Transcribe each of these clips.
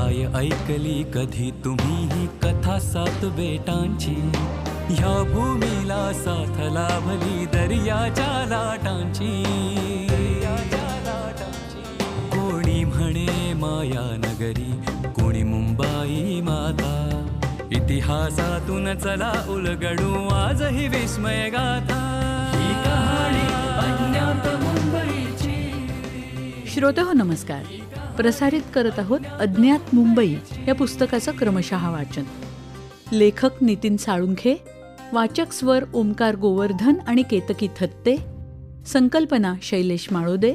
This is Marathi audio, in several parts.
काय ऐकली कधी तुम्ही ही कथा सात बेटांची? ह्या भूमीला साथ लाभली दर्याच्या लाटांची. कोणी म्हणे माया नगरी, कोणी मुंबाई माता. इतिहासातून चला उलगडू आजही विस्मय गाथा. ही कहाणी अज्ञात मुंबईची. श्रोतेहो नमस्कार. प्रसारित करत आहोत अज्ञात मुंबई या पुस्तकाचं क्रमशः वाचन. लेखक नितीन साळुंखे, वाचक स्वर ओमकार गोवर्धन आणि केतकी थत्ते, संकल्पना शैलेश माळोदे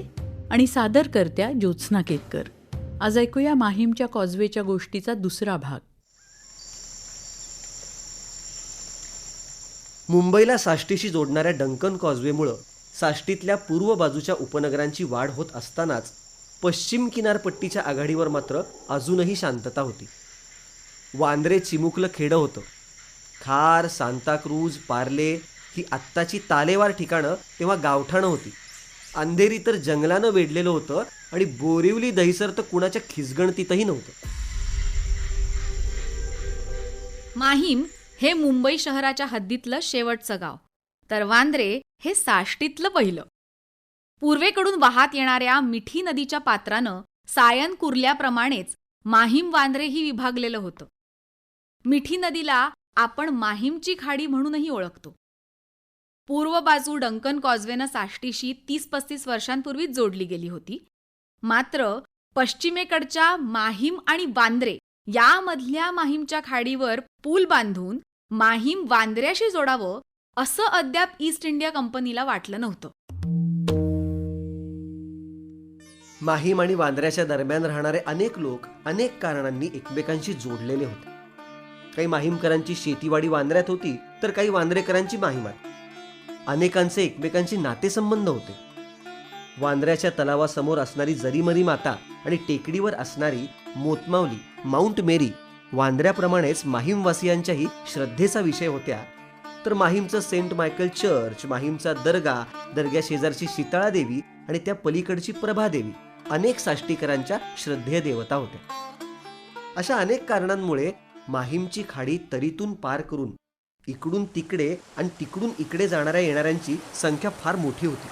आणि सादरकर्त्या ज्योत्स्ना केतकर. आज ऐकूया माहीमच्या कॉजवेच्या गोष्टीचा दुसरा भाग. मुंबईला साष्टीशी जोडणाऱ्या डंकन कॉजवेमुळं साष्टीतल्या पूर्व बाजूच्या उपनगरांची वाढ होत असतानाच पश्चिम किनारपट्टीच्या आघाडीवर मात्र अजूनही शांतता होती. वांद्रे चिमुकलं खेडं होतं. खार, सांताक्रूज, पार्ले ही आत्ताची तालेवार ठिकाणं तेव्हा गावठाणं होती. अंधेरी तर जंगलानं वेढलेलं होतं आणि बोरिवली दहिसर तर कुणाच्या खिसगणतीतही नव्हतं. माहीम हे मुंबई शहराच्या हद्दीतलं शेवटचं गाव, तर वांद्रे हे साष्टीतलं पहिलं. पूर्वेकडून वाहात येणाऱ्या मिठी नदीच्या पात्रानं सायन कुर्ल्याप्रमाणेच माहीम वांद्रेही विभागलेलं होतं. मिठी नदीला आपण माहीमची खाडी म्हणूनही ओळखतो. पूर्व बाजू डंकन कॉजवेनं साष्टीशी 30-35 वर्षांपूर्वीच जोडली गेली होती. मात्र पश्चिमेकडच्या माहीम आणि वांद्रे यामधल्या माहीमच्या खाडीवर पूल बांधून माहीम वांद्र्याशी जोडावं असं अद्याप ईस्ट इंडिया कंपनीला वाटलं नव्हतं. माहीम आणि वांद्र्याच्या दरम्यान राहणारे अनेक लोक अनेक कारणांनी एकमेकांशी जोडलेले होते. काही माहीमकरांची शेतीवाडी वांद्र्यात होती, तर काही वांद्रेकरांची माहीमात. अनेकांचे एकमेकांशी नातेसंबंध होते. वांद्र्याच्या तलावासमोर असणारी जरीमरी माता आणि टेकडीवर असणारी मोतमावली माउंट मेरी वांद्र्याप्रमाणेच माहीमवासियांच्याही श्रद्धेचा विषय होत्या. तर माहीमचं सेंट मायकल चर्च, माहीमचा दर्गा, दर्ग्या शेजारची शीतळा देवी आणि त्या पलीकडची प्रभादेवी अनेक साष्टीकरांच्या श्रद्धेय देवता होत्या. अशा अनेक कारणांमुळे माहीमची खाडी तरीतून पार करून इकडून तिकडे आणि तिकडून इकडे जाणाऱ्या येणाऱ्यांची संख्या फार मोठी होती.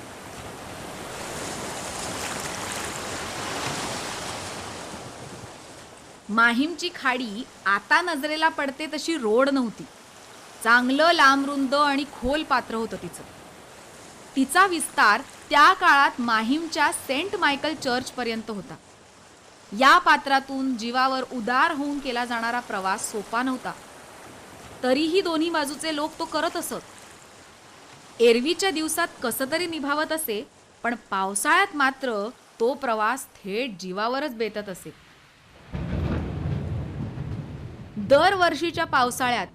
माहीमची खाडी आता नजरेला पडते तशी रोड नव्हती. चांगलं लांबरुंद आणि खोल पात्र होतं तिचं. तिचा विस्तार त्या काळात माहीमच्या सेंट मायकल चर्चपर्यंत होता. या पात्रातून जीवावर उदार होऊन केला जाणारा प्रवास सोपा नव्हता. तरीही दोन्ही बाजूचे लोक तो करत असत. एरवीच्या दिवसात कसं तरी निभावत असे, पण पावसाळ्यात मात्र तो प्रवास थेट जीवावरच बेतत असे. दरवर्षीच्या पावसाळ्यात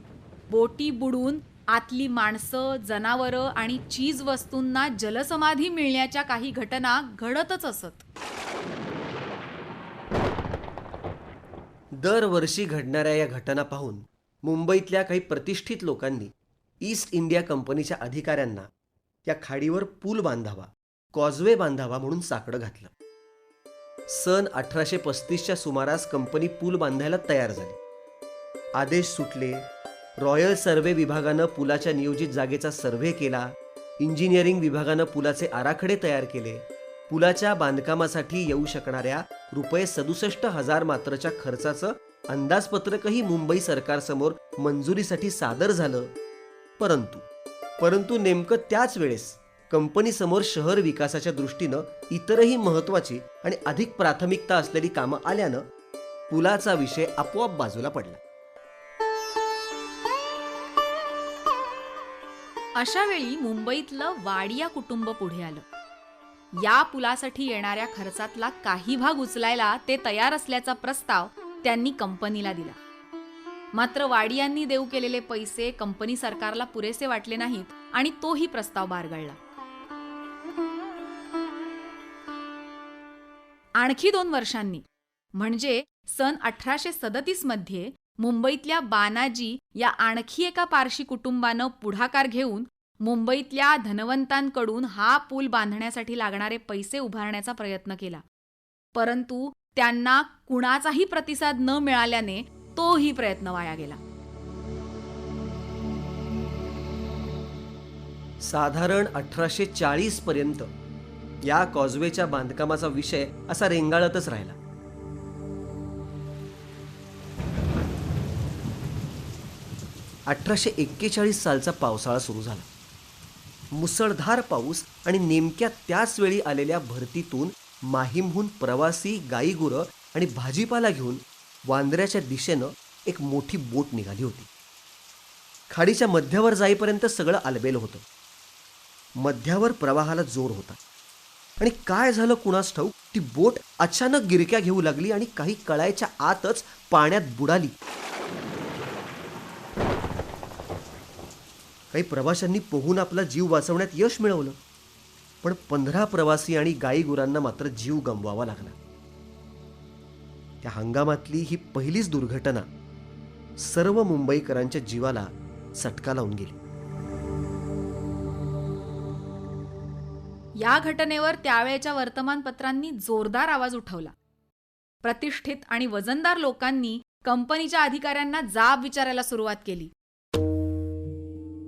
बोटी बुडून आतली माणसं, जनावरं आणि चीज वस्तूंना जलसमाधी मिळण्याच्या काही घटना घडतच असत. दरवर्षी घडणाऱ्या या घटना पाहून मुंबईतल्या काही प्रतिष्ठित लोकांनी ईस्ट इंडिया कंपनीच्या अधिकाऱ्यांना या खाडीवर पूल बांधावा, कॉजवे बांधावा म्हणून साकडं घातलं. सन 1835च्या सुमारास कंपनी पूल बांधायला तयार झाली. आदेश सुटले. रॉयल सर्व्हे विभागानं पुलाच्या नियोजित जागेचा सर्व्हे केला. इंजिनिअरिंग विभागानं पुलाचे आराखडे तयार केले. पुलाच्या बांधकामासाठी येऊ शकणाऱ्या ₹67,000 मात्रच्या खर्चाचं अंदाजपत्रकही मुंबई सरकारसमोर मंजुरीसाठी सादर झालं. परंतु नेमकं त्याच वेळेस कंपनीसमोर शहर विकासाच्या दृष्टीनं इतरही महत्त्वाची आणि अधिक प्राथमिकता असलेली कामं आल्यानं पुलाचा विषय आपोआप बाजूला पडला. अशा वेळी मुंबईतलं वाडिया कुटुंब पुढे आलं. या पुलासाठी येणाऱ्या खर्चातला काही भाग उचलायला ते तयार असल्याचा प्रस्ताव त्यांनी कंपनीला दिला. मात्र वाडियांनी देऊ केलेले पैसे कंपनी सरकारला पुरेसे वाटले नाहीत आणि तोही प्रस्ताव बारगळला. आणखी 2 वर्षांनी म्हणजे सन 1837 मध्ये मुंबईतल्या बानाजी या आणखी एका पारशी कुटुंबानं पुढाकार घेऊन मुंबईतल्या धनवंतांकडून हा पूल बांधण्यासाठी लागणारे पैसे उभारण्याचा प्रयत्न केला. परंतु त्यांना कुणाचाही प्रतिसाद न मिळाल्याने तोही प्रयत्न वाया गेला. साधारण 1840 पर्यंत या कॉजवेच्या बांधकामाचा विषय असा रेंगाळतच राहिला. 1841 सालचा पावसाळा सुरू झाला. मुसळधार पाऊस आणि नेमक्या त्याच वेळी आलेल्या भरतीतून माहीमहून प्रवासी, गाईगुरं आणि भाजीपाला घेऊन वांद्र्याच्या दिशेनं एक मोठी बोट निघाली होती. खाडीच्या मध्यावर जाईपर्यंत सगळं आलबेल होतं. मध्यावर प्रवाहाला जोर होता आणि काय झालं कुणास ठाऊक, ती बोट अचानक गिरक्या घेऊ लागली आणि काही कळायच्या आतच पाण्यात बुडाली. काही प्रवाशांनी पोहून आपला जीव वाचवण्यात यश मिळवलं, पण 15 प्रवासी आणि गाईगुरांना मात्र जीव गमवावा लागला. त्या हंगामातली ही पहिलीच दुर्घटना सर्व मुंबईकरांच्या जीवाला चटका लावून गेली. या घटनेवर त्यावेळच्या वर्तमानपत्रांनी जोरदार आवाज उठवला. प्रतिष्ठित आणि वजनदार लोकांनी कंपनीच्या अधिकाऱ्यांना जाब विचारायला सुरुवात केली.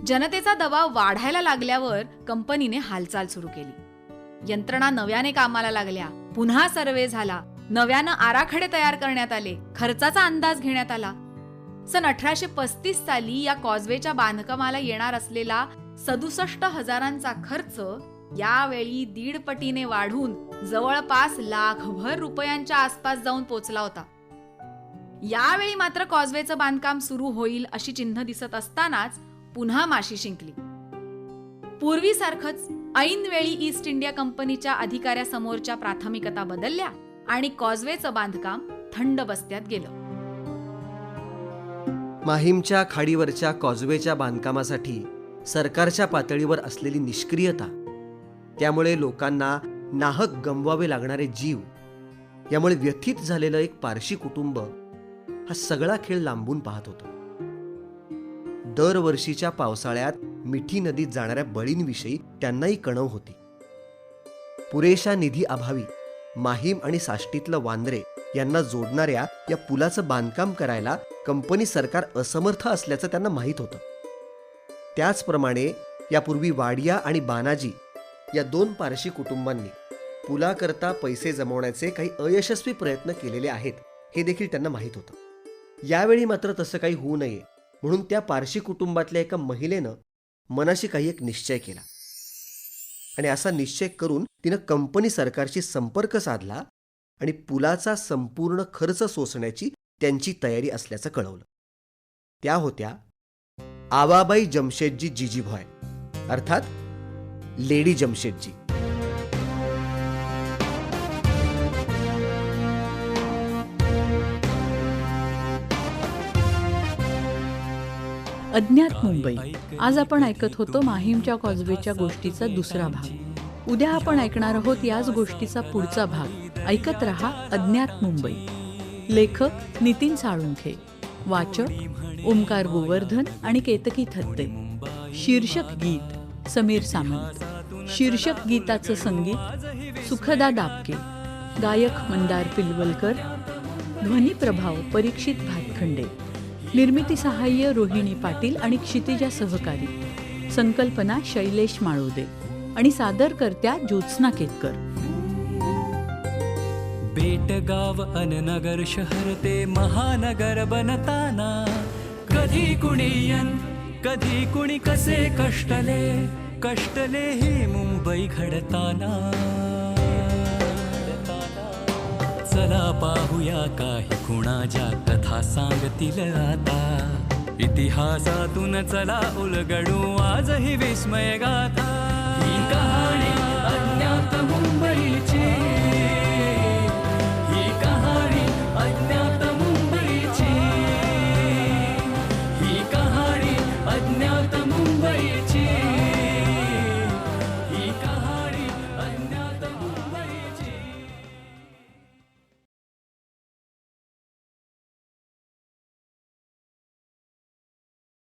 जनतेचा दबाव वाढायला लागल्यावर कंपनीने हालचाल सुरू केली. यंत्रणा नव्याने कामाला लागल्या, पुन्हा सर्वे झाला, नव्यानं आराखडे तयार करण्यात आले, खर्चाचा अंदाज घेण्यात आला. सन 1835 साली या कॉजवेच्या बांधकामाला येणार असलेला 67,000चा खर्च यावेळी 1.5 पटीने वाढून जवळपास लाखभर रुपयांच्या आसपास जाऊन पोचला होता. यावेळी मात्र कॉजवेचं बांधकाम सुरू होईल अशी चिन्ह दिसत असतानाच पुन्हा माशी शिंकली. पूर्वीसारखंच ऐनवेळी ईस्ट इंडिया कंपनीच्या अधिकाऱ्यासमोरच्या प्राथमिकता बदलल्या आणि कॉजवेचं बांधकाम थंड बस्त्यात गेलं. माहीमच्या खाडीवरच्या कॉजवेच्या बांधकामासाठी सरकारच्या पातळीवर असलेली निष्क्रियता, त्यामुळे लोकांना नाहक गमवावे लागणारे जीव, यामुळे व्यथित झालेलं एक पारशी कुटुंब हा सगळा खेळ लांबून पाहत होतं. दरवर्षीच्या पावसाळ्यात मिठी नदीत जाणाऱ्या बळींविषयी त्यांनाही कणव होती. पुरेशा निधी अभावी माहीम आणि साष्टीतलं वांद्रे यांना जोडणाऱ्या या पुलाचं बांधकाम करायला कंपनी सरकार असमर्थ असल्याचं त्यांना माहीत होतं. त्याचप्रमाणे यापूर्वी वाडिया आणि बानाजी या 2 पारशी कुटुंबांनी पुलाकरता पैसे जमवण्याचे काही अयशस्वी प्रयत्न केलेले आहेत हे देखील त्यांना माहीत होतं. यावेळी मात्र तसं काही होऊ नये म्हणून त्या पारशी कुटुंबातल्या एका महिलेनं मनाशी काही एक निश्चय केला आणि असा निश्चय करून तिनं कंपनी सरकारशी संपर्क साधला आणि पुलाचा संपूर्ण खर्च सोसण्याची त्यांची तयारी असल्याचं कळवलं. त्या होत्या आवाबाई जमशेदजी जिजीभॉय, अर्थात लेडी जमशेदजी. अज्ञात मुंबई. आज आपण ऐकत होतो माहीमच्या कॉजवेच्या गोष्टीचा दुसरा भाग. उद्या आपण ऐकणार आहोत याच गोष्टीचा पुढचा भाग. ऐकत रहा अज्ञात मुंबई. लेखक नितीन साळुंखे, वाचक ओमकार गोवर्धन आणि केतकी थत्ते. शीर्षक गीत समीर सामंत. शीर्षक गीताचं संगीत सुखदा दापके. गायक मंदार पिलवलकर. ध्वनी प्रभाव परीक्षित भातखंडे. निर्मिती सहाय्य रोहिणी पाटील आणि क्षितिजा सहकारी. संकल्पना शैलेश माळोदे आणि सादरकर्त्या ज्योत्स्ना केतकर. बेटगाव अन नगर शहर ते महानगर बनताना कधी कुणी यन कधी कुणी कसे कष्टले ही मुंबई घडताना. चला पाहूया काही कुणाच्या कथा सांगतील आता. इतिहासातून चला उलगडू आजही विस्मय गाथा. ही कहाणी अज्ञात मुंबईची.